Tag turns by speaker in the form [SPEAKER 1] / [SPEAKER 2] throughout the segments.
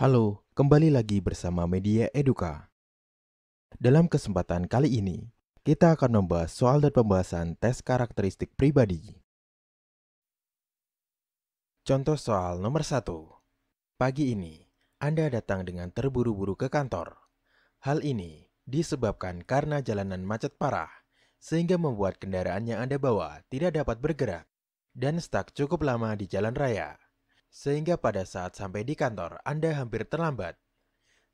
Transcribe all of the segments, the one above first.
[SPEAKER 1] Halo, kembali lagi bersama Media Eduka. Dalam kesempatan kali ini, kita akan membahas soal dan pembahasan tes karakteristik pribadi. Contoh soal nomor 1. Pagi ini, Anda datang dengan terburu-buru ke kantor. Hal ini disebabkan karena jalanan macet parah, sehingga membuat kendaraan yang Anda bawa tidak dapat bergerak dan stuck cukup lama di jalan raya. Sehingga pada saat sampai di kantor, Anda hampir terlambat.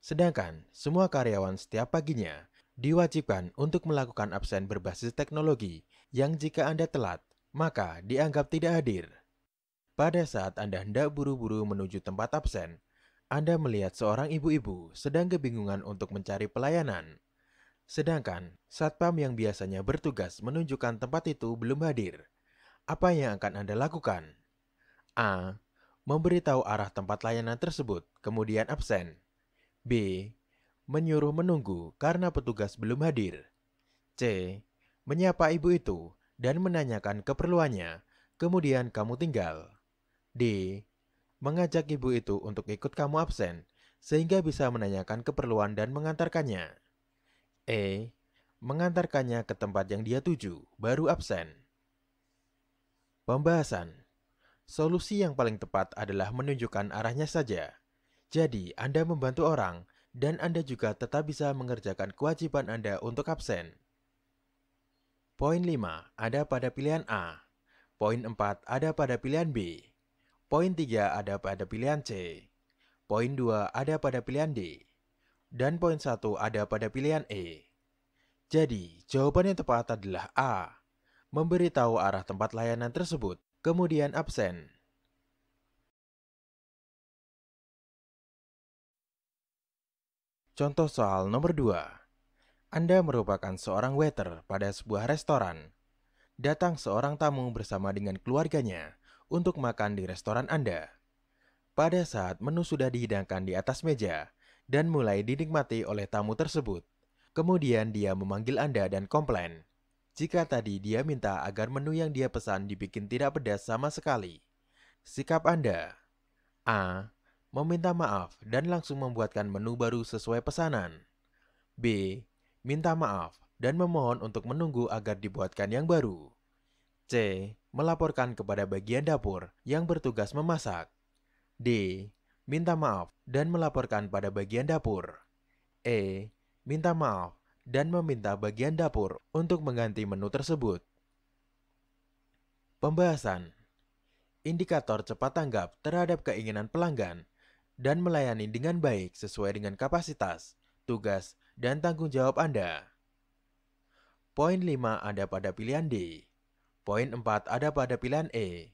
[SPEAKER 1] Sedangkan semua karyawan setiap paginya diwajibkan untuk melakukan absen berbasis teknologi yang jika Anda telat, maka dianggap tidak hadir. Pada saat Anda hendak buru-buru menuju tempat absen, Anda melihat seorang ibu-ibu sedang kebingungan untuk mencari pelayanan. Sedangkan satpam yang biasanya bertugas menunjukkan tempat itu belum hadir. Apa yang akan Anda lakukan? A. Memberitahu arah tempat layanan tersebut, kemudian absen. B. Menyuruh menunggu karena petugas belum hadir. C. Menyapa ibu itu dan menanyakan keperluannya, kemudian kamu tinggal. D. Mengajak ibu itu untuk ikut kamu absen, sehingga bisa menanyakan keperluan dan mengantarkannya. E. Mengantarkannya ke tempat yang dia tuju, baru absen. Pembahasan. Solusi yang paling tepat adalah menunjukkan arahnya saja. Jadi, Anda membantu orang, dan Anda juga tetap bisa mengerjakan kewajiban Anda untuk absen. Poin 5 ada pada pilihan A. Poin 4 ada pada pilihan B. Poin 3 ada pada pilihan C. Poin 2 ada pada pilihan D. Dan poin 1 ada pada pilihan E. Jadi, jawaban yang tepat adalah A. Memberitahu arah tempat layanan tersebut, kemudian absen. Contoh soal nomor 2. Anda merupakan seorang waiter pada sebuah restoran. Datang seorang tamu bersama dengan keluarganya untuk makan di restoran Anda. Pada saat menu sudah dihidangkan di atas meja dan mulai dinikmati oleh tamu tersebut, kemudian dia memanggil Anda dan komplain. Jika tadi dia minta agar menu yang dia pesan dibikin tidak pedas sama sekali. Sikap Anda: A. Meminta maaf dan langsung membuatkan menu baru sesuai pesanan. B. Minta maaf dan memohon untuk menunggu agar dibuatkan yang baru. C. Melaporkan kepada bagian dapur yang bertugas memasak. D. Minta maaf dan melaporkan pada bagian dapur. E. Minta maaf dan meminta bagian dapur untuk mengganti menu tersebut. Pembahasan. Indikator cepat tanggap terhadap keinginan pelanggan dan melayani dengan baik sesuai dengan kapasitas, tugas, dan tanggung jawab Anda. Poin 5 ada pada pilihan D. Poin 4 ada pada pilihan E.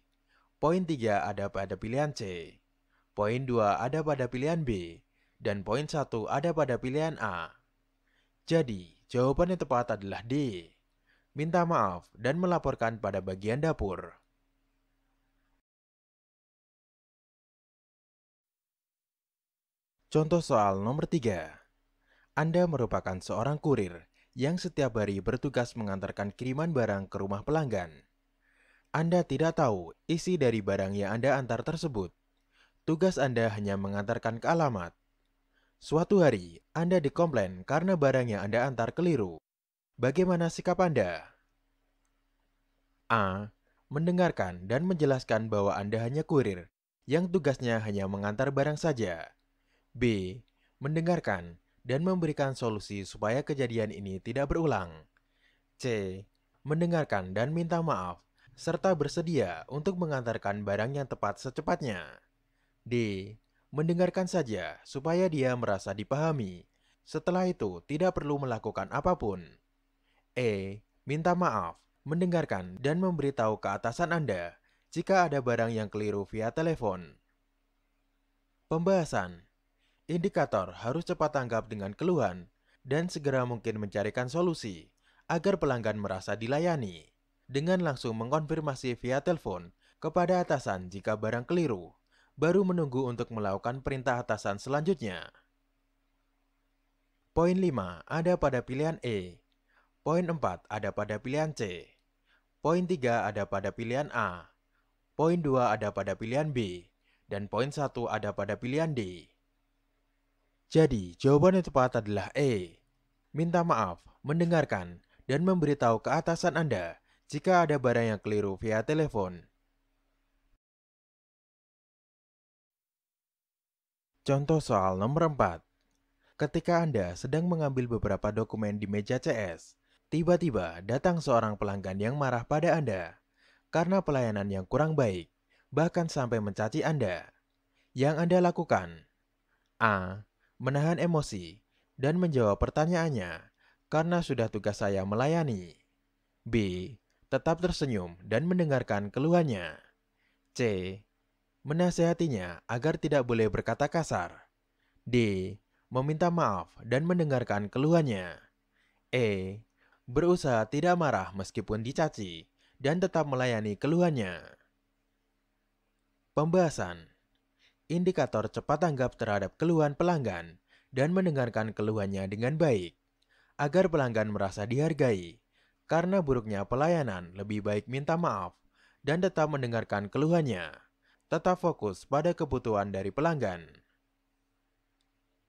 [SPEAKER 1] Poin 3 ada pada pilihan C. Poin 2 ada pada pilihan B. Dan poin 1 ada pada pilihan A. Jadi, jawaban yang tepat adalah D. Minta maaf dan melaporkan pada bagian dapur. Contoh soal nomor 3. Anda merupakan seorang kurir yang setiap hari bertugas mengantarkan kiriman barang ke rumah pelanggan. Anda tidak tahu isi dari barang yang Anda antar tersebut. Tugas Anda hanya mengantarkan ke alamat. Suatu hari, Anda dikomplain karena barang yang Anda antar keliru. Bagaimana sikap Anda? A. Mendengarkan dan menjelaskan bahwa Anda hanya kurir yang tugasnya hanya mengantar barang saja. B. Mendengarkan dan memberikan solusi supaya kejadian ini tidak berulang. C. Mendengarkan dan minta maaf, serta bersedia untuk mengantarkan barang yang tepat secepatnya. D. Mendengarkan saja supaya dia merasa dipahami. Setelah itu tidak perlu melakukan apapun. E. Minta maaf, mendengarkan dan memberitahu ke atasan Anda jika ada barang yang keliru via telepon. Pembahasan. Indikator harus cepat tanggap dengan keluhan dan segera mungkin mencarikan solusi agar pelanggan merasa dilayani dengan langsung mengkonfirmasi via telepon kepada atasan jika barang keliru, baru menunggu untuk melakukan perintah atasan selanjutnya. Poin 5 ada pada pilihan E. Poin 4 ada pada pilihan C. Poin 3 ada pada pilihan A. Poin 2 ada pada pilihan B. Dan poin 1 ada pada pilihan D. Jadi, jawaban yang tepat adalah E. Minta maaf, mendengarkan, dan memberitahu ke atasan Anda jika ada barang yang keliru via telepon. Contoh soal nomor 4. Ketika Anda sedang mengambil beberapa dokumen di meja CS, tiba-tiba datang seorang pelanggan yang marah pada Anda karena pelayanan yang kurang baik, bahkan sampai mencaci Anda. Yang Anda lakukan: A. Menahan emosi dan menjawab pertanyaannya karena sudah tugas saya melayani. B. Tetap tersenyum dan mendengarkan keluhannya. C. Menasehatinya agar tidak boleh berkata kasar. D. Meminta maaf dan mendengarkan keluhannya. E. Berusaha tidak marah meskipun dicaci dan tetap melayani keluhannya. Pembahasan. Indikator cepat tanggap terhadap keluhan pelanggan dan mendengarkan keluhannya dengan baik, agar pelanggan merasa dihargai. Karena buruknya pelayanan, lebih baik minta maaf dan tetap mendengarkan keluhannya. Tetap fokus pada kebutuhan dari pelanggan.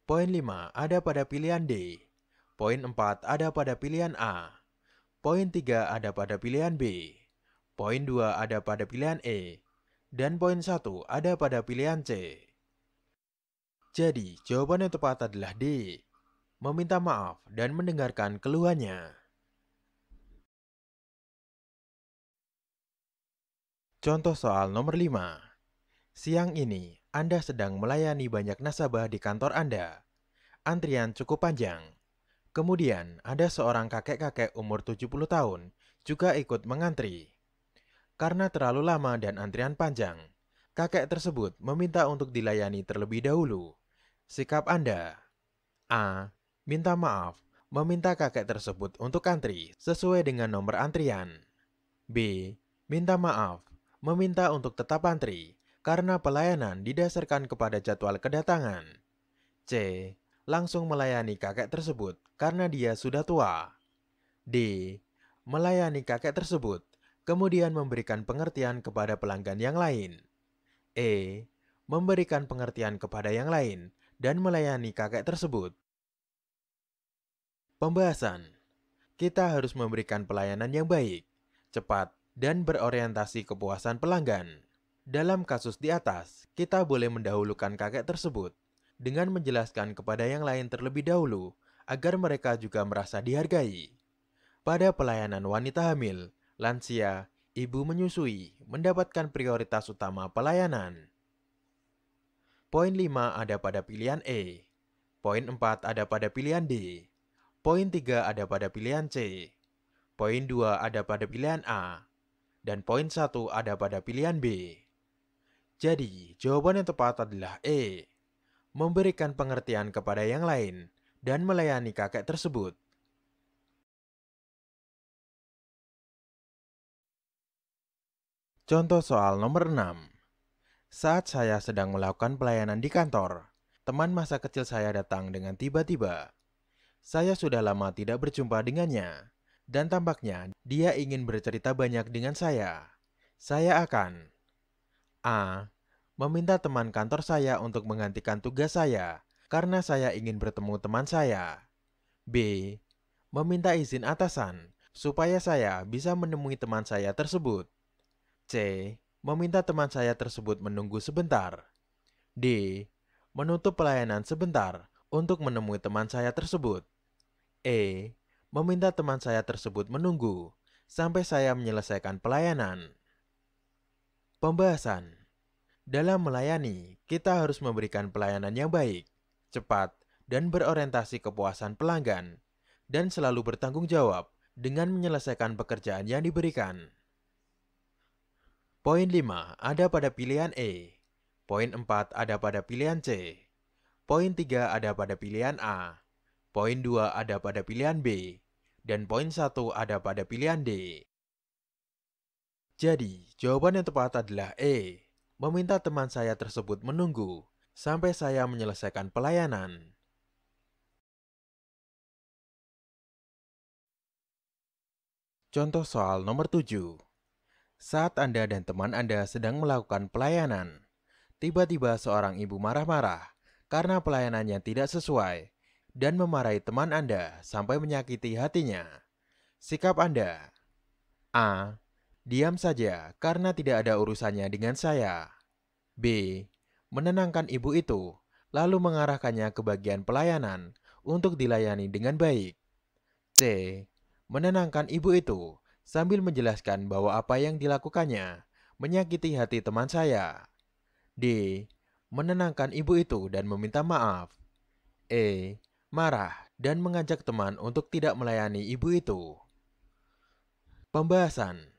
[SPEAKER 1] Poin 5 ada pada pilihan D. Poin 4 ada pada pilihan A. Poin 3 ada pada pilihan B. Poin 2 ada pada pilihan E. Dan poin 1 ada pada pilihan C. Jadi, jawaban yang tepat adalah D. Meminta maaf dan mendengarkan keluhannya. Contoh soal nomor 5. Siang ini, Anda sedang melayani banyak nasabah di kantor Anda. Antrian cukup panjang. Kemudian, ada seorang kakek-kakek umur 70 tahun juga ikut mengantri. Karena terlalu lama dan antrian panjang, kakek tersebut meminta untuk dilayani terlebih dahulu. Sikap Anda: A. Minta maaf, meminta kakek tersebut untuk antri sesuai dengan nomor antrian. B. Minta maaf, meminta untuk tetap antri karena pelayanan didasarkan kepada jadwal kedatangan. C. Langsung melayani kakek tersebut karena dia sudah tua. D. Melayani kakek tersebut, kemudian memberikan pengertian kepada pelanggan yang lain. E. Memberikan pengertian kepada yang lain dan melayani kakek tersebut. Pembahasan. Kita harus memberikan pelayanan yang baik, cepat, dan berorientasi kepuasan pelanggan. Dalam kasus di atas, kita boleh mendahulukan kakek tersebut dengan menjelaskan kepada yang lain terlebih dahulu agar mereka juga merasa dihargai. Pada pelayanan wanita hamil, lansia, ibu menyusui mendapatkan prioritas utama pelayanan. Poin 5 ada pada pilihan E. Poin 4 ada pada pilihan D. Poin 3 ada pada pilihan C. Poin 2 ada pada pilihan A. Dan poin 1 ada pada pilihan B. Jadi, jawaban yang tepat adalah E. Memberikan pengertian kepada yang lain dan melayani kakek tersebut. Contoh soal nomor 6. Saat saya sedang melakukan pelayanan di kantor, teman masa kecil saya datang dengan tiba-tiba. Saya sudah lama tidak berjumpa dengannya, dan tampaknya dia ingin bercerita banyak dengan saya. Saya akan A. Meminta teman kantor saya untuk menggantikan tugas saya karena saya ingin bertemu teman saya. B. Meminta izin atasan supaya saya bisa menemui teman saya tersebut. C. Meminta teman saya tersebut menunggu sebentar. D. Menutup pelayanan sebentar untuk menemui teman saya tersebut. E. Meminta teman saya tersebut menunggu sampai saya menyelesaikan pelayanan. Pembahasan. Dalam melayani, kita harus memberikan pelayanan yang baik, cepat, dan berorientasi kepuasan pelanggan, dan selalu bertanggung jawab dengan menyelesaikan pekerjaan yang diberikan. Poin 5 ada pada pilihan E. Poin 4 ada pada pilihan C. Poin 3 ada pada pilihan A. Poin 2 ada pada pilihan B. Dan poin 1 ada pada pilihan D. Jadi, jawaban yang tepat adalah E. Meminta teman saya tersebut menunggu sampai saya menyelesaikan pelayanan. Contoh soal nomor 7. Saat Anda dan teman Anda sedang melakukan pelayanan, tiba-tiba seorang ibu marah-marah karena pelayanannya tidak sesuai dan memarahi teman Anda sampai menyakiti hatinya. Sikap Anda: A. Diam saja karena tidak ada urusannya dengan saya. B. Menenangkan ibu itu, lalu mengarahkannya ke bagian pelayanan untuk dilayani dengan baik. C. Menenangkan ibu itu sambil menjelaskan bahwa apa yang dilakukannya menyakiti hati teman saya. D. Menenangkan ibu itu dan meminta maaf. E. Marah dan mengajak teman untuk tidak melayani ibu itu. Pembahasan: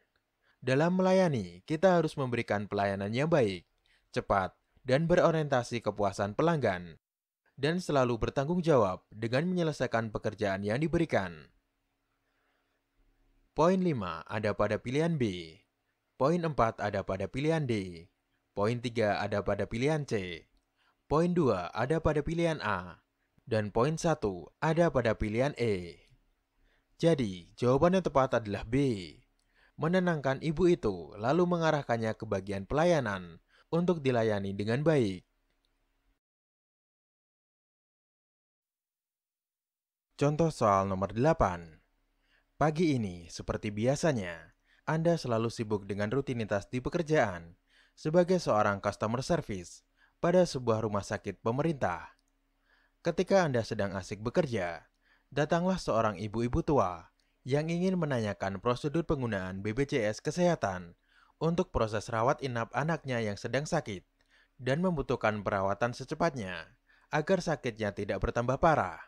[SPEAKER 1] dalam melayani, kita harus memberikan pelayanan yang baik, cepat, dan berorientasi kepuasan pelanggan, dan selalu bertanggung jawab dengan menyelesaikan pekerjaan yang diberikan. Poin 5 ada pada pilihan B. Poin 4 ada pada pilihan D. Poin 3 ada pada pilihan C. Poin 2 ada pada pilihan A. Dan poin 1 ada pada pilihan E. Jadi, jawaban yang tepat adalah B. Menenangkan ibu itu, lalu mengarahkannya ke bagian pelayanan untuk dilayani dengan baik. Contoh soal nomor 8. Pagi ini, seperti biasanya, Anda selalu sibuk dengan rutinitas di pekerjaan sebagai seorang customer service pada sebuah rumah sakit pemerintah. Ketika Anda sedang asik bekerja, datanglah seorang ibu-ibu tua yang ingin menanyakan prosedur penggunaan BPJS Kesehatan untuk proses rawat inap anaknya yang sedang sakit dan membutuhkan perawatan secepatnya agar sakitnya tidak bertambah parah.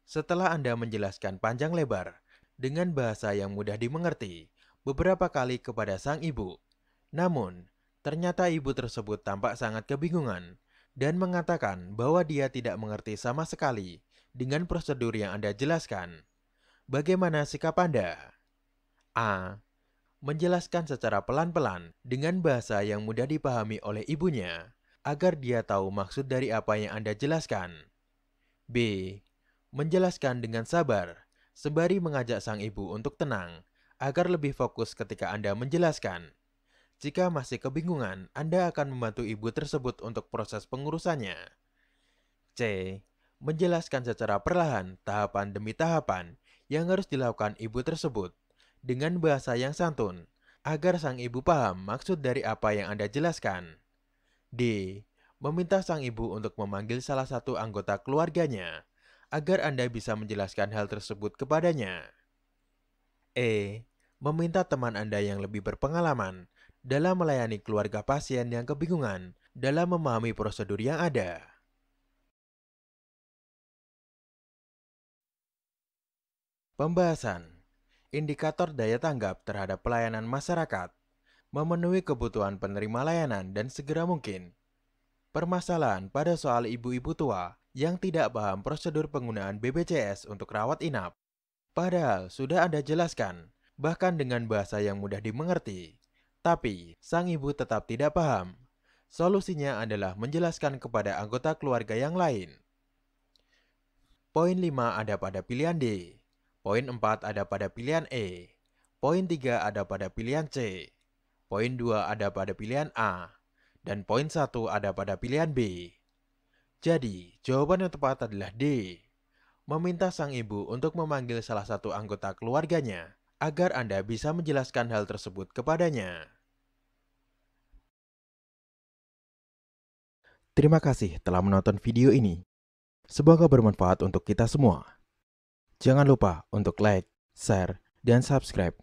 [SPEAKER 1] Setelah Anda menjelaskan panjang lebar dengan bahasa yang mudah dimengerti beberapa kali kepada sang ibu, namun ternyata ibu tersebut tampak sangat kebingungan dan mengatakan bahwa dia tidak mengerti sama sekali dengan prosedur yang Anda jelaskan. Bagaimana sikap Anda? A. Menjelaskan secara pelan-pelan dengan bahasa yang mudah dipahami oleh ibunya agar dia tahu maksud dari apa yang Anda jelaskan. B. Menjelaskan dengan sabar sembari mengajak sang ibu untuk tenang agar lebih fokus ketika Anda menjelaskan. Jika masih kebingungan, Anda akan membantu ibu tersebut untuk proses pengurusannya. C. Menjelaskan secara perlahan, tahapan demi tahapan yang harus dilakukan ibu tersebut dengan bahasa yang santun agar sang ibu paham maksud dari apa yang Anda jelaskan. D. Meminta sang ibu untuk memanggil salah satu anggota keluarganya agar Anda bisa menjelaskan hal tersebut kepadanya. E. Meminta teman Anda yang lebih berpengalaman dalam melayani keluarga pasien yang kebingungan dalam memahami prosedur yang ada. Pembahasan: indikator daya tanggap terhadap pelayanan masyarakat, memenuhi kebutuhan penerima layanan dan segera mungkin. Permasalahan pada soal ibu-ibu tua yang tidak paham prosedur penggunaan BPJS untuk rawat inap. Padahal sudah Anda jelaskan, bahkan dengan bahasa yang mudah dimengerti. Tapi, sang ibu tetap tidak paham. Solusinya adalah menjelaskan kepada anggota keluarga yang lain. Poin 5 ada pada pilihan D. Poin 4 ada pada pilihan E. Poin 3 ada pada pilihan C. Poin 2 ada pada pilihan A. Dan poin 1 ada pada pilihan B. Jadi, jawaban yang tepat adalah D. Meminta sang ibu untuk memanggil salah satu anggota keluarganya agar Anda bisa menjelaskan hal tersebut kepadanya. Terima kasih telah menonton video ini. Semoga bermanfaat untuk kita semua. Jangan lupa untuk like, share, dan subscribe